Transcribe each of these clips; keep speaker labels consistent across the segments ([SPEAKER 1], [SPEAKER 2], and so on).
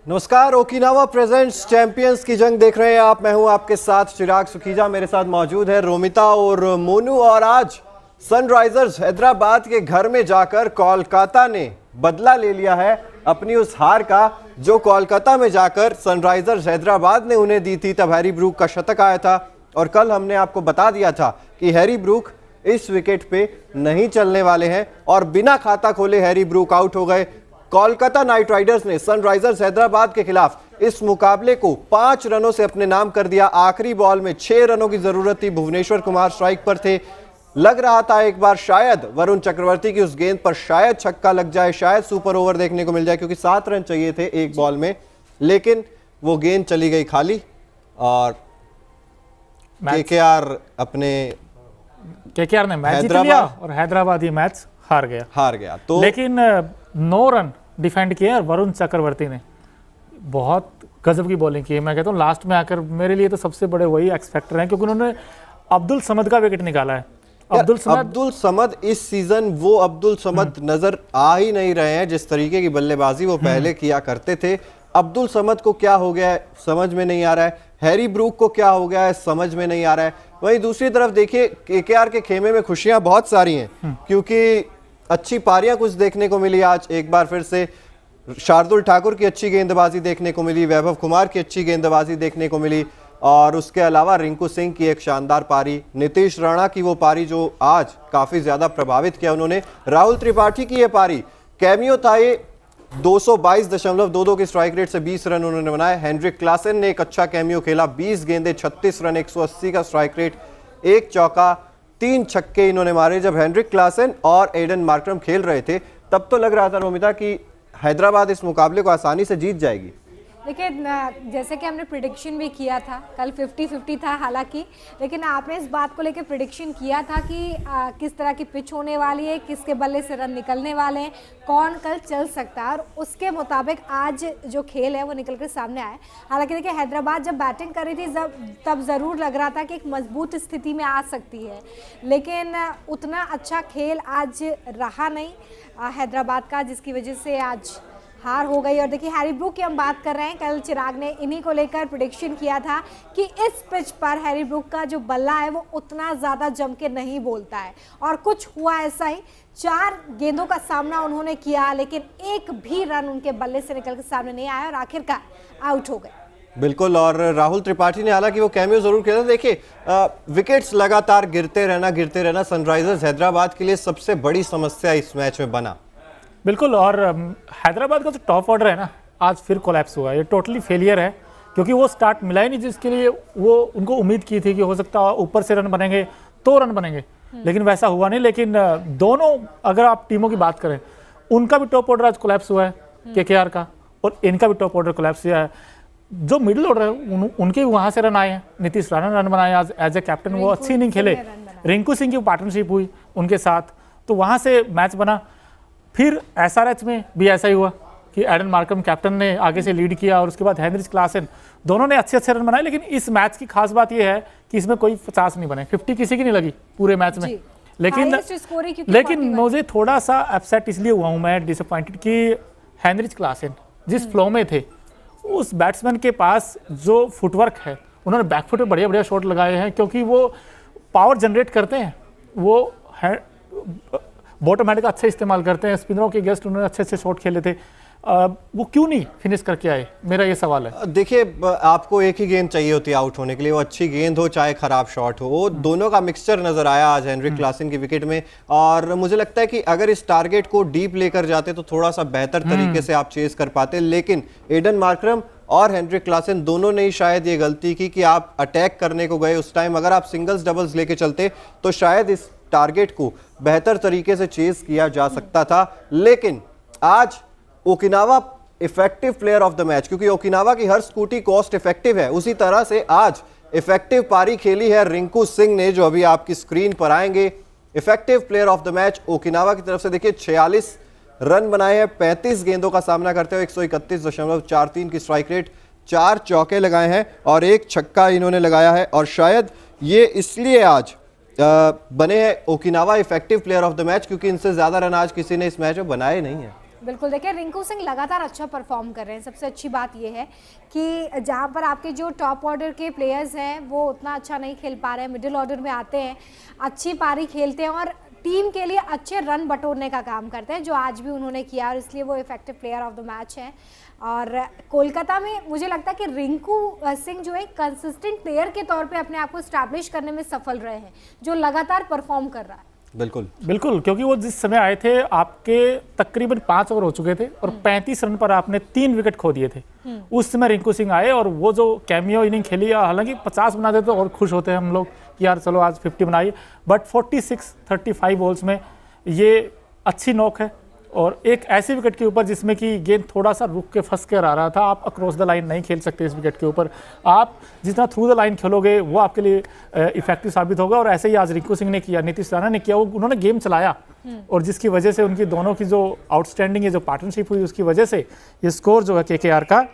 [SPEAKER 1] नमस्कार, Okinawa presents champions की जंग देख रहे हैं आप। मैं हूं आपके साथ चिराग सुखीजा, मेरे साथ मौजूद है रोमिता और मोनू। और आज सनराइजर्स हैदराबाद के घर में जाकर कोलकाता ने बदला ले लिया है अपनी उस हार का, जो कोलकाता में जाकर सनराइजर्स हैदराबाद ने उन्हें दी थी। तब हैरी ब्रूक का शतक आया था और कल हमने आपको बता दिया था कि हैरी ब्रूक इस विकेट पे नहीं चलने वाले हैं और बिना खाता खोले हैरी ब्रूक आउट हो गए। कोलकाता नाइट राइडर्स ने सनराइजर्स हैदराबाद के खिलाफ इस मुकाबले को 5 रनों से अपने नाम कर दिया। आखिरी बॉल में 6 रनों की जरूरत थी, भुवनेश्वर कुमार स्ट्राइक पर थे। लग रहा था एक बार शायद वरुण चक्रवर्ती की उस गेंद पर शायद छक्का लग जाए, शायद सुपर ओवर देखने को मिल जाए, क्योंकि 7 रन चाहिए थे एक बॉल में, लेकिन वो गेंद चली गई खाली और
[SPEAKER 2] केकेआर ने मैच जीत लिया और हैदराबाद ये मैच हार गया। तो लेकिन 9 रन डिफेंड किए और वरुण चक्रवर्ती ने बहुत गजब की बॉलिंग की है। मैं कहता हूँ लास्ट में आकर मेरे लिए तो सबसे बड़े वही एक्स फैक्टर हैं, क्योंकि उन्होंने अब्दुल समद का विकेट निकाला है। अब्दुल समद इस सीजन वो अब्दुल समद नजर आ ही नहीं रहे हैं जिस तरीके की बल्लेबाजी वो पहले किया करते थे। अब्दुल समद को क्या हो गया है समझ में नहीं आ रहा है, हैरी ब्रूक को क्या हो गया है समझ में नहीं आ रहा है। वहीं दूसरी तरफ देखिए केकेआर के खेमे में खुशियां बहुत सारी हैं, क्योंकि अच्छी पारियां कुछ देखने को मिली आज। एक बार फिर से शार्दुल ठाकुर की अच्छी गेंदबाजी देखने को मिली, वैभव कुमार की अच्छी गेंदबाजी देखने को मिली, और उसके अलावा रिंकू सिंह की एक शानदार पारी, नीतीश राणा की वो पारी जो आज काफी ज्यादा प्रभावित किया उन्होंने, राहुल त्रिपाठी की ये पारी कैमियो था। ये 222.22 की स्ट्राइक रेट से 20 रन उन्होंने बनाए। हेनरिक क्लासन ने एक अच्छा कैमियो खेला, 20 गेंदे 36 रन, 180 का स्ट्राइक रेट, 1 चौका 3 छक्के इन्होंने मारे। जब हेनरिक क्लासन और एडन मार्करम खेल रहे थे तब तो लग रहा था रोमिता कि हैदराबाद इस मुकाबले को आसानी से जीत जाएगी।
[SPEAKER 3] देखिए, जैसे कि हमने प्रिडिक्शन भी किया था, कल 50-50 था हालांकि, लेकिन आपने इस बात को लेकर प्रिडिक्शन किया था कि किस तरह की पिच होने वाली है, किसके बल्ले से रन निकलने वाले हैं, कौन कल चल सकता है, और उसके मुताबिक आज जो खेल है वो निकल कर सामने आया। हालांकि देखिए, हैदराबाद जब बैटिंग कर रही थी तब ज़रूर लग रहा था कि एक मजबूत स्थिति में आ सकती है, लेकिन उतना अच्छा खेल आज रहा नहीं हैदराबाद का, जिसकी वजह से आज हार हो गई। और देखिए, हैरी ब्रूक की हम बात कर रहे हैं, कल चिराग ने इन्हीं को लेकर प्रेडिक्शन किया था कि इस पिच पर हैरी ब्रूक का जो बल्ला है वो उतना ज़्यादा जम के नहीं बोलता है, और कुछ हुआ ऐसा ही। 4 गेंदों का सामना उन्होंने किया, लेकिन एक भी रन उनके बल्ले से निकल के सामने नहीं आया और आखिरकार आउट हो गए।
[SPEAKER 1] बिल्कुल, और राहुल त्रिपाठी ने हालांकि वो कैमियो जरूर खेला। देखिए, विकेट्स लगातार गिरते रहना सनराइजर्स हैदराबाद के लिए सबसे बड़ी समस्या इस मैच में बना।
[SPEAKER 2] बिल्कुल, और हैदराबाद का जो टॉप ऑर्डर है ना, आज फिर कोलैप्स हुआ। ये टोटली फेलियर है, क्योंकि वो स्टार्ट मिला ही नहीं जिसके लिए वो उनको उम्मीद की थी कि हो सकता है ऊपर से रन बनेंगे तो रन बनेंगे, लेकिन वैसा हुआ नहीं। लेकिन दोनों अगर आप टीमों की बात करें, उनका भी टॉप ऑर्डर आज कोलैप्स हुआ है केकेआर का, और इनका भी टॉप ऑर्डर कोलैप्स हुआ है। जो मिडिल ऑर्डर है उनके वहाँ से रन आए हैं। नीतीश राणा ने रन बनाए आज एज ए कैप्टन, वो अच्छी इनिंग खेले। रिंकू सिंह की पार्टनरशिप हुई उनके साथ, तो वहाँ से मैच बना। फिर एसआरएच में भी ऐसा ही हुआ कि एडन मार्करम कैप्टन ने आगे से लीड किया, और उसके बाद हेनरिक क्लासन, दोनों ने अच्छे रन बनाए। लेकिन इस मैच की खास बात यह है कि इसमें कोई 50 नहीं बने, 50 किसी की नहीं लगी पूरे मैच में। लेकिन मुझे थोड़ा सा अपसेट इसलिए हुआ हूँ मैं, डिसअपॉइंटेड, कि हेनरिक क्लासन जिस फ्लो में थे, उस बैट्समैन के पास जो फुटवर्क है, उन्होंने बैकफुट पे बढ़िया शॉट लगाए हैं, क्योंकि वो पावर जनरेट करते हैं, वो बॉटम हैंड का अच्छा इस्तेमाल करते हैं। स्पिनरों के गेस्ट उन्होंने अच्छे शॉट खेले थे, वो क्यों नहीं फिनिश करके आए, मेरा ये सवाल है।
[SPEAKER 1] देखिए, आपको एक ही गेंद चाहिए होती है आउट होने के लिए, वो अच्छी गेंद हो चाहे खराब शॉट हो, वो दोनों का मिक्सचर नजर आया आज हेनरिक क्लासन की विकेट में। और मुझे लगता है कि अगर इस टारगेट को डीप लेकर जाते तो थोड़ा सा बेहतर तरीके से आप चेस कर पाते, लेकिन एडन मार्करम और हेनरिक क्लासन दोनों ने ही शायद ये गलती की कि आप अटैक करने को गए उस टाइम। अगर आप सिंगल्स डबल्स लेके चलते तो शायद इस टारगेट को बेहतर तरीके से चेस किया जा सकता था। लेकिन आज Okinawa effective player of the match, क्योंकि ओकिनावा की हर स्कूटी कॉस्ट इफेक्टिव है, उसी तरह से आज इफेक्टिव पारी खेली है रिंकू सिंह ने, जो अभी आपकी स्क्रीन पर आएंगे। Effective player of the match Okinawa की तरफ से। देखिए, 46 रन बनाए हैं 35 गेंदों का सामना करते हुए, 131.43 की स्ट्राइक रेट, 4 चौके लगाए हैं और 1 छक्का इन्होंने लगाया है। और शायद ये इसलिए आज बने हैं Okinawa effective player of the match, क्योंकि इनसे ज्यादा रन आज किसी ने इस मैच में बनाए नहीं है।
[SPEAKER 3] बिल्कुल, देखिए रिंकू सिंह लगातार अच्छा परफॉर्म कर रहे हैं। सबसे अच्छी बात यह है कि जहां पर आपके जो टॉप ऑर्डर के प्लेयर्स हैं वो उतना अच्छा नहीं खेल पा रहे हैं, मिडिल ऑर्डर में आते हैं, अच्छी पारी खेलते हैं और टीम के लिए अच्छे रन बटोरने का काम करते हैं, जो आज भी उन्होंने किया और इसलिए वो effective player of the match हैं। और कोलकाता में मुझे लगता है कि रिंकू सिंह जो है कंसिस्टेंट प्लेयर के तौर पे अपने आप को स्टैब्लिश करने में सफल रहे हैं, जो लगातार परफॉर्म कर रहा है।
[SPEAKER 1] बिल्कुल
[SPEAKER 2] बिल्कुल, क्योंकि वो जिस समय आए थे आपके तकरीबन 5 ओवर हो चुके थे और 35 रन पर आपने 3 विकेट खो दिए थे। उस समय रिंकू सिंह आए और वो जो कैमियो इनिंग खेली, हालांकि 50 बना देते तो और खुश होते हैं हम लोग कि यार चलो आज 50 बनाइए, बट 46-35 बॉल्स में ये अच्छी नॉक है और एक ऐसे विकेट के ऊपर जिसमें कि गेंद थोड़ा सा रुक के फंस कर आ रहा था। आप अक्रॉस द लाइन नहीं खेल सकते इस विकेट के ऊपर, आप जितना थ्रू द लाइन खेलोगे वो आपके लिए इफेक्टिव साबित होगा। और ऐसे ही आज रिंकू सिंह ने किया, नीतीश राणा ने किया, वो उन्होंने गेम चलाया और जिसकी वजह से उनकी दोनों की जो आउटस्टैंडिंग है, जो पार्टनरशिप हुई, उसकी वजह से ये स्कोर जो है केकेआर का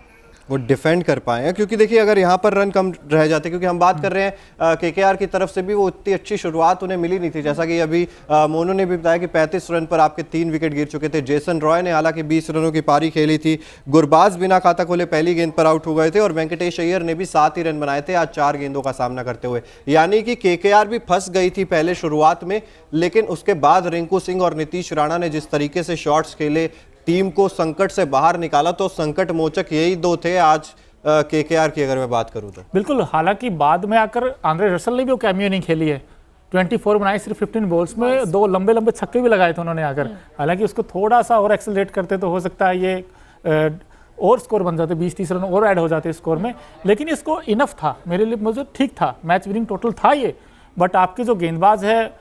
[SPEAKER 1] वो डिफेंड कर पाए हैं। क्योंकि देखिए अगर यहाँ पर रन कम रह जाते, क्योंकि हम बात कर रहे हैं केकेआर की तरफ से भी वो उतनी अच्छी शुरुआत उन्हें मिली नहीं थी, जैसा कि अभी मोनू ने भी बताया कि 35 रन पर आपके 3 विकेट गिर चुके थे। जेसन रॉय ने हालांकि 20 रनों की पारी खेली थी, गुरबाज बिना खाता खोले पहली गेंद पर आउट हो गए थे और वेंकटेश अय्यर ने भी 7 ही रन बनाए थे आज 4 गेंदों का सामना करते हुए। यानी कि केकेआर भी फंस गई थी पहले शुरुआत में, लेकिन उसके बाद रिंकू सिंह और नीतीश राणा ने जिस तरीके से शॉट्स खेले, टीम को संकट से बाहर निकाला, तो संकट मोचक यही दो थे आज केकेआर की अगर मैं बात करूं तो।
[SPEAKER 2] बिल्कुल, हालांकि बाद में आकर आंद्रे रसल ने भी वो कैमियो नहीं खेली है, 24 बनाए सिर्फ 15 बॉल्स में, 2 लंबे लंबे छक्के भी लगाए थे उन्होंने आकर। हालांकि उसको थोड़ा सा और एक्सेलरेट करते तो हो सकता है ये और स्कोर बन जाते, 20-30 रन और ऐड हो जाते स्कोर में, लेकिन इसको इनफ था मेरे लिए, मुझे ठीक था, मैच विनिंग टोटल था ये। बट आपके जो गेंदबाज है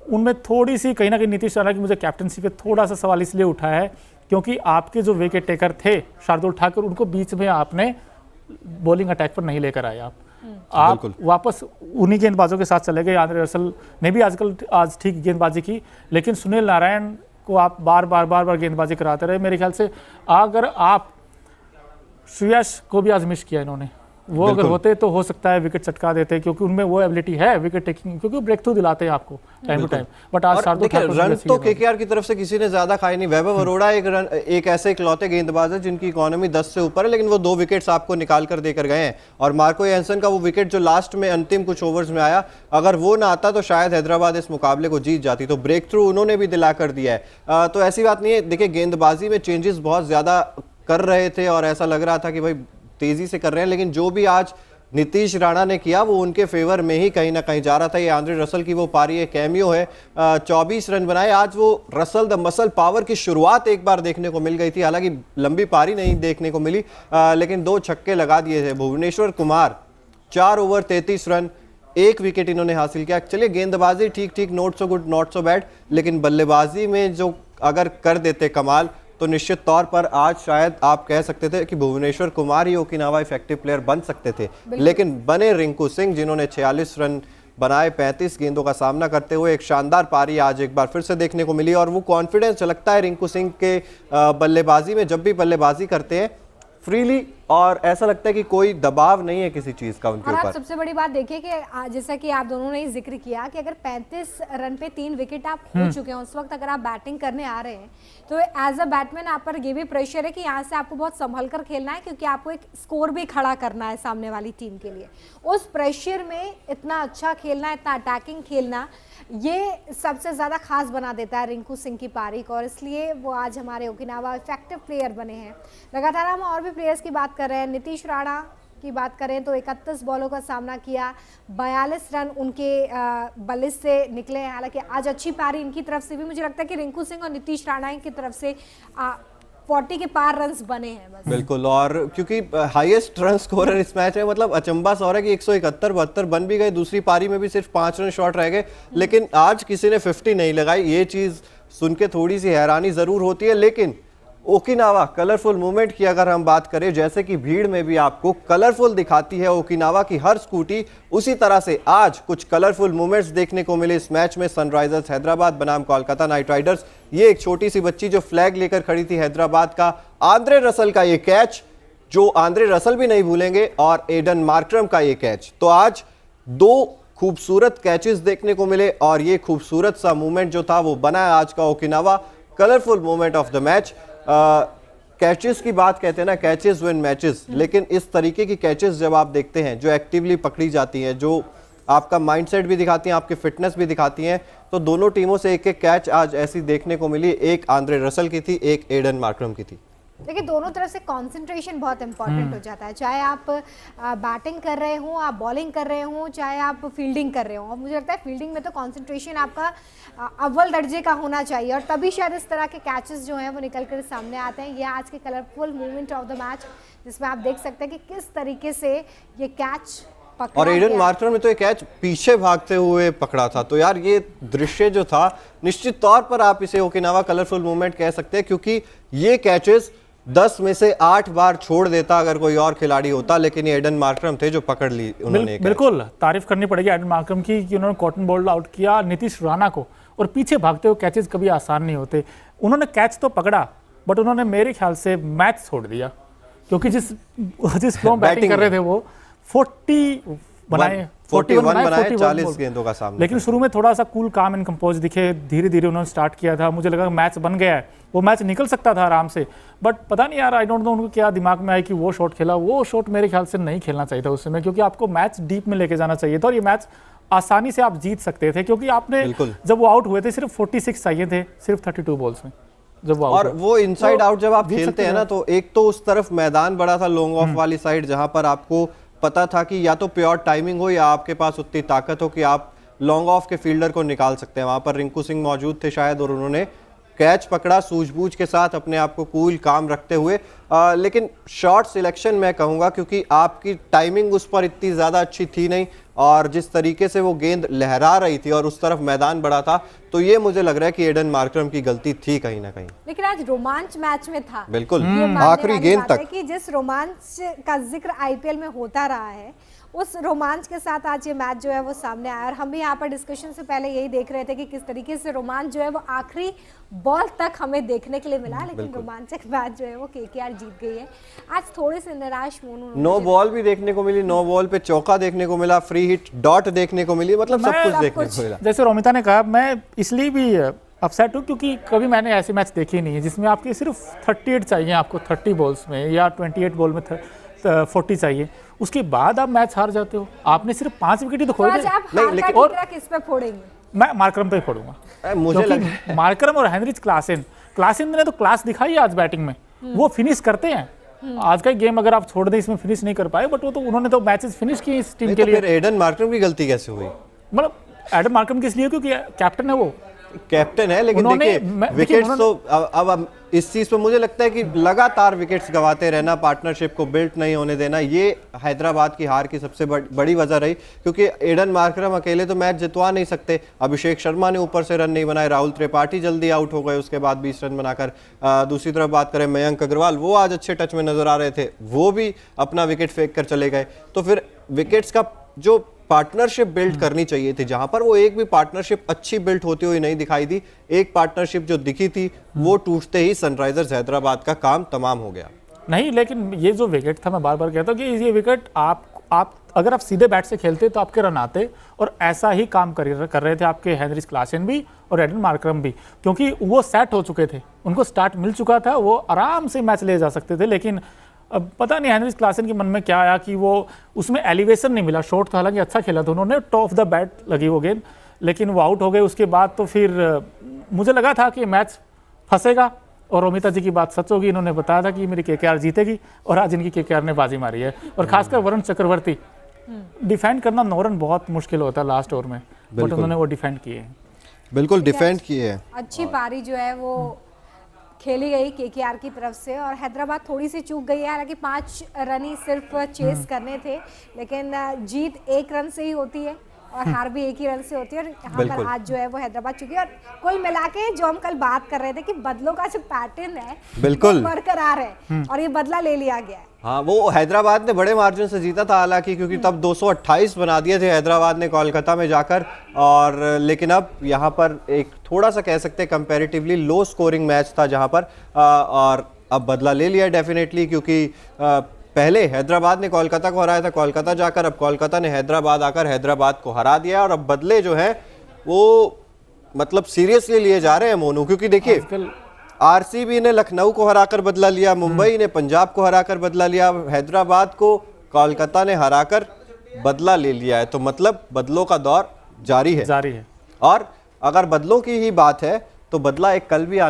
[SPEAKER 2] उनमें थोड़ी सी कहीं ना कहीं नीतीश राणा की मुझे कैप्टनसी पे थोड़ा सा सवाल इसलिए उठा है क्योंकि आपके जो विकेट टेकर थे शार्दुल ठाकुर, उनको बीच में आपने बॉलिंग अटैक पर नहीं लेकर आए। आप वापस उन्हीं गेंदबाजों के साथ चले गए। आंद्रे रसल ने भी आज ठीक गेंदबाजी की, लेकिन सुनील नारायण को आप बार बार गेंदबाजी कराते रहे। मेरे ख्याल से अगर आप श्रेयस को भी आज मिस किया इन्होंने, वो अगर होते तो हो सकता है विकेट चटका देते, क्योंकि उनमें वो एबिलिटी है विकेट टेकिंग, क्योंकि ब्रेक थ्रू दिलाते हैं आपको टाइम टू टाइम। बट आज शार्दुल ठाकुर
[SPEAKER 1] रन तो केकेआर की तरफ से किसी ने ज्यादा खाए नहीं। वैभव अरोड़ा एक ऐसे इकलौते गेंदबाज है जिनकी इकोनॉमी 10 से ऊपर है, लेकिन वो 2 विकेट्स आपको निकाल कर देकर गए हैं। और मार्को एंसन का वो विकेट जो लास्ट में अंतिम कुछ ओवर्स में आया, अगर वो ना आता तो शायद हैदराबाद इस मुकाबले को जीत जाती। तो ब्रेक थ्रू उन्होंने भी दिला कर दिया है। तो ऐसी बात नहीं है, देखिए गेंदबाजी में चेंजेस बहुत ज्यादा कर रहे थे और ऐसा लग रहा था कि भाई तेजी से कर रहे हैं, लेकिन जो भी आज नीतीश राणा ने किया वो उनके फेवर में ही कहीं ना कहीं जा रहा था। ये आंद्रे रसल की वो पारी है, कैमियो है, 24 रन बनाए आज। वो रसल द मसल पावर की शुरुआत एक बार देखने को मिल गई थी, हालांकि लंबी पारी नहीं देखने को मिली, लेकिन 2 छक्के लगा दिए थे। Bhuvneshwar Kumar 4 over 33 run, 1 wicket इन्होंने हासिल किया। चलिए गेंदबाजी ठीक ठीक, not so good not so bad, लेकिन बल्लेबाजी में जो अगर कर देते कमाल तो निश्चित तौर पर आज शायद आप कह सकते थे कि भुवनेश्वर कुमार ही ओकिनावा इफेक्टिव प्लेयर बन सकते थे, लेकिन बने रिंकू सिंह, जिन्होंने 46 रन बनाए 35 गेंदों का सामना करते हुए। एक शानदार पारी आज एक बार फिर से देखने को मिली और वो कॉन्फिडेंस झलकता है रिंकू सिंह के बल्लेबाजी में। जब भी बल्लेबाजी करते हैं फ्रीली और ऐसा लगता है कि कोई दबाव नहीं है किसी चीज का उनके ऊपर।
[SPEAKER 3] आप सबसे बड़ी बात देखिए कि जैसा कि आप दोनों ने जिक्र किया कि अगर 35 रन पे 3 विकेट आप हो चुके हैं, उस वक्त अगर आप बैटिंग करने आ रहे हैं तो एज अ बैट्समैन आप पर ये भी प्रेशर है कि यहाँ से आपको बहुत संभल कर खेलना है, क्योंकि आपको एक स्कोर भी खड़ा करना है सामने वाली टीम के लिए। उस प्रेशर में इतना अच्छा खेलना, इतना अटैकिंग खेलना, ये सबसे ज़्यादा खास बना देता है रिंकू सिंह की पारी को, और इसलिए वो आज हमारे ओकिनावा इफेक्टिव प्लेयर बने हैं। लगातार हम और भी प्लेयर्स की बात कर रहे हैं। नीतीश राणा की बात करें तो 31 बॉलों का सामना किया, 42 रन उनके बल्ले से निकले हैं। हालांकि आज अच्छी पारी इनकी तरफ से भी, मुझे लगता है कि रिंकू सिंह और नीतीश राणा की तरफ से 40 के पार रन्स बने हैं बस।
[SPEAKER 1] बिल्कुल, और क्योंकि हाईएस्ट रन स्कोरर इस मैच है, मतलब अचंबा सा हो रहा है कि 171-72 बन भी गए, दूसरी पारी में भी सिर्फ 5 रन शॉर्ट रह गए, लेकिन आज किसी ने 50 नहीं लगाई। ये चीज सुन के थोड़ी सी हैरानी जरूर होती है। लेकिन ओकिनावा कलरफुल मूवमेंट की अगर हम बात करें, जैसे कि भीड़ में भी आपको कलरफुल दिखाती है ओकिनावा की हर स्कूटी, उसी तरह से आज कुछ कलरफुल मूवमेंट्स देखने को मिले इस मैच में। सनराइजर्स हैदराबाद बनाम कोलकाता नाइट राइडर्स, ये एक छोटी सी बच्ची जो फ्लैग लेकर खड़ी थी हैदराबाद का, आंद्रे रसल का ये कैच जो आंद्रे रसल भी नहीं भूलेंगे, और एडन मार्करम का ये कैच। तो आज 2 खूबसूरत कैचेस देखने को मिले और ये खूबसूरत सा मूवमेंट जो था वो बना आज का Okinawa colourful movement of the match. Catches की बात कहते हैं ना, कैचेस विन मैचेस, लेकिन इस तरीके की कैचेस जब आप देखते हैं जो एक्टिवली पकड़ी जाती हैं, जो आपका माइंडसेट भी दिखाती हैं, आपकी फिटनेस भी दिखाती हैं, तो दोनों टीमों से एक एक कैच आज ऐसी देखने को मिली। एक आंद्रे रसल की थी, एक एडन मार्करम की थी।
[SPEAKER 3] देखिए दोनों तरफ से कंसंट्रेशन बहुत इंपॉर्टेंट हो जाता है, चाहे आप बैटिंग कर रहे हो, आप बॉलिंग कर रहे हो, चाहे आप फील्डिंग कर रहे हो। और मुझे लगता है फील्डिंग में तो कंसंट्रेशन आपका अव्वल दर्जे का होना चाहिए, और तभी शायद इस तरह के कैचेस जो हैं वो निकल कर सामने आते हैं। ये आज के colourful movement of the match, जिसमें आप देख सकते हैं कि किस तरीके से ये कैच पकड़ा
[SPEAKER 1] और एडन मार्करम ने तो ये कैच पीछे भागते हुए पकड़ा था। तो यार ये दृश्य जो था, निश्चित तौर पर आप इसे ओकिनावा कलरफुल मूवमेंट कह सकते हैं, क्योंकि ये कैचेस 10 में से 8 बार छोड़ देता अगर कोई और खिलाड़ी होता, लेकिन ये एडन मार्करम थे जो पकड़ ली उन्होंने।
[SPEAKER 2] बिल्कुल तारीफ करनी पड़ेगी एडन मार्करम की कि उन्होंने कॉटन बॉल आउट किया नीतीश राणा को, और पीछे भागते हुए कैचेस कभी आसान नहीं होते। उन्होंने कैच तो पकड़ा, बट उन्होंने मेरे ख्याल से मैच छोड़ दिया, क्योंकि जिस फ्लो में बैटिंग कर रहे थे वो 41 बनाए
[SPEAKER 1] 40 गेंदों का सामना।
[SPEAKER 2] लेकिन शुरू में थोड़ा सा कूल काम एंड कंपोज दिखे, धीरे धीरे उन्होंने स्टार्ट किया था। मुझे लगा मैच बन गया है, वो मैच निकल सकता था आराम से, बट पता नहीं यार, आई डोंट नो उनको क्या दिमाग में आया कि वो शॉट खेला। वो शॉट मेरे ख्याल से नहीं खेलना चाहिए था उस समय, क्योंकि आपको मैच डीप में लेके जाना चाहिए था, और ये मैच आसानी से आप जीत सकते थे, क्योंकि आपने जब वो आउट हुए थे सिर्फ 46 चाहिए थे, सिर्फ 32 बॉल्स में जब वो आउट।
[SPEAKER 1] और वो इनसाइड आउट जब आप खेलते हैं ना, तो एक तो उस तरफ मैदान बड़ा था लॉन्ग ऑफ वाली साइड, जहां पर आपको पता था कि या तो प्योर टाइमिंग हो या आपके पास उतनी ताकत हो कि आप लॉन्ग ऑफ के फील्डर को निकाल सकते हैं। वहां पर रिंकू सिंह मौजूद थे शायद, और उन्होंने कैच पकड़ा सूझबूझ के साथ, अपने आप को कूल काम रखते हुए। लेकिन शॉट सिलेक्शन मैं कहूँगा, क्योंकि आपकी टाइमिंग उस पर इतनी ज़्यादा अच्छी थी नहीं, और जिस तरीके से वो गेंद लहरा रही थी और उस तरफ मैदान बड़ा था, तो ये मुझे लग रहा है कि एडन मार्करम की गलती थी कहीं ना कहीं।
[SPEAKER 3] लेकिन आज रोमांच मैच में था,
[SPEAKER 1] बिल्कुल आखिरी गेंद तक
[SPEAKER 3] कि जिस रोमांच का जिक्र आईपीएल में होता रहा है, उस रोमांच के साथ आज ये मैच जो है वो सामने आया। और हम भी यहाँ पर डिस्कशन से पहले यही देख रहे थे कि किस तरीके से रोमांच जो है वो आखिरी बॉल तक हमें देखने के लिए मिला, लेकिन रोमांचक मैच जो है वो केकेआर जीत गई है। आज थोड़े से निराश
[SPEAKER 1] नो बॉल भी देखने को मिली, नो बॉल पे चौका देखने को मिला, फ्री हिट डॉट देखने को मिली, मतलब सब कुछ देखने को मिला।
[SPEAKER 2] जैसे रोमिता ने कहा, मैं इसलिए भी अपसेट हूँ क्योंकि कभी मैंने ऐसे मैच देखे नहीं है जिसमें आपके सिर्फ 38 चाहिए, आपको 30 बॉल्स में, या 28 बॉल में 40 चाहिए, उसके बाद आप मैच हार जाते हो। आपने सिर्फ 5 विकेट ही तो खोए थे।
[SPEAKER 3] नहीं, लेकिन और किस पे फोड़ेंगे?
[SPEAKER 2] मैं मार्करम पे फोड़ूंगा,
[SPEAKER 1] मुझे लगा
[SPEAKER 2] मार्करम और हेनरिच क्लासेन ने तो क्लास दिखाई आज बैटिंग में, वो फिनिश करते हैं। आज का गेम अगर आप छोड़ दें, इसमें फिनिश नहीं कर पाए, बट वो तो उन्होंने तो मैचेस फिनिश किए इस टीम के लिए।
[SPEAKER 1] फिर एडन मार्करम की गलती कैसे हुई?
[SPEAKER 2] मतलब एडन मार्करम किस लिए? क्योंकि कैप्टन है, वो
[SPEAKER 1] कैप्टन है, लेकिन देखिए विकेट्स तो अब इस चीज पे मुझे लगता है कि लगातार विकेट्स गवाते रहना, पार्टनरशिप को बिल्ट नहीं होने देना, ये हैदराबाद की हार की सबसे बड़ी वजह रही। क्योंकि एडन मार्करम अकेले तो मैच जितवा नहीं सकते। अभिषेक शर्मा ने ऊपर से रन नहीं बनाए, राहुल त्रिपाठी जल्दी आउट हो गए उसके बाद 20 रन बनाकर। दूसरी तरफ बात करें मयंक अग्रवाल, वो आज अच्छे टच में नजर आ रहे थे, वो भी अपना विकेट फेंक कर चले गए। तो फिर विकेट्स का जो पार्टनरशिप बिल्ड करनी चाहिए थी, जहां पर वो एक भी पार्टनरशिप अच्छी बिल्ड होती हुई नहीं दिखाई दी। एक पार्टनरशिप जो दिखी थी वो टूटते ही सनराइजर्स हैदराबाद का काम तमाम हो गया।
[SPEAKER 2] नहीं, लेकिन ये जो विकेट था, मैं बार बार कहता हूं कि ये विकेट आप अगर आप सीधे बैट से खेलते तो आपके रन आते, और ऐसा ही काम कर रहे थे आपके हेनरिच क्लासेन भी और एडन मार्करम भी, क्योंकि वो सेट हो चुके थे, उनको स्टार्ट मिल चुका था, वो आराम से मैच ले जा सकते थे। लेकिन अब पता नहीं हेनरिच क्लासेन के मन में क्या आया कि वो उसमें एलिवेशन नहीं मिला। शॉट था, हालांकि अच्छा खेला था उन्होंने, टॉप ऑफ द बैट लगी वो गेंद, लेकिन वो आउट हो गए। उसके बाद तो फिर मुझे लगा था कि मैच फंसेगा, और रोमिता जी की बात सच होगी, इन्होंने बताया था कि मेरी केकेआर जीतेगी, और आज इनकी केकेआर ने बाजी मारी है। और खासकर वरुण चक्रवर्ती, डिफेंड करना 9 रन बहुत मुश्किल होता है लास्ट ओवर में, बट उन्होंने वो डिफेंड किए हैं।
[SPEAKER 1] बिल्कुल डिफेंड किए हैं।
[SPEAKER 3] अच्छी पारी जो है वो खेली गई केकेआर की तरफ से, और हैदराबाद थोड़ी सी चूक गई है। हालांकि 5 रन ही सिर्फ चेस करने थे, लेकिन जीत 1 रन से ही होती है और हार भी 1 ही रन से होती है। और यहाँ पर आज जो है वो हैदराबाद चुकी है। और कुल मिला के जो हम कल बात कर रहे थे कि बदलों का जो पैटर्न है
[SPEAKER 1] बिल्कुल
[SPEAKER 3] बरकरार है, और ये बदला ले लिया गया है।
[SPEAKER 1] हाँ, वो हैदराबाद ने बड़े मार्जिन से जीता था हालांकि, क्योंकि तब 228 बना दिए थे हैदराबाद ने कोलकाता में जाकर। और लेकिन अब यहाँ पर एक थोड़ा सा कह सकते हैं कंपैरेटिवली लो स्कोरिंग मैच था जहाँ पर, और अब बदला ले लिया डेफिनेटली, क्योंकि पहले हैदराबाद ने कोलकाता को हराया था कोलकाता जाकर, अब कोलकाता ने हैदराबाद आकर हैदराबाद को हरा दिया। और अब बदले जो है वो मतलब सीरियसली लिए जा रहे हैं मोनू, क्योंकि देखिए आरसीबी ने लखनऊ को हराकर बदला लिया, मुंबई ने पंजाब को हराकर बदला लिया, हैदराबाद को कोलकाता ने हराकर बदला ले लिया है। तो मतलब बदलों का दौर जारी है।
[SPEAKER 2] जारी है।
[SPEAKER 1] और अगर बदलों की ही बात है तो बदला एक कल भी आने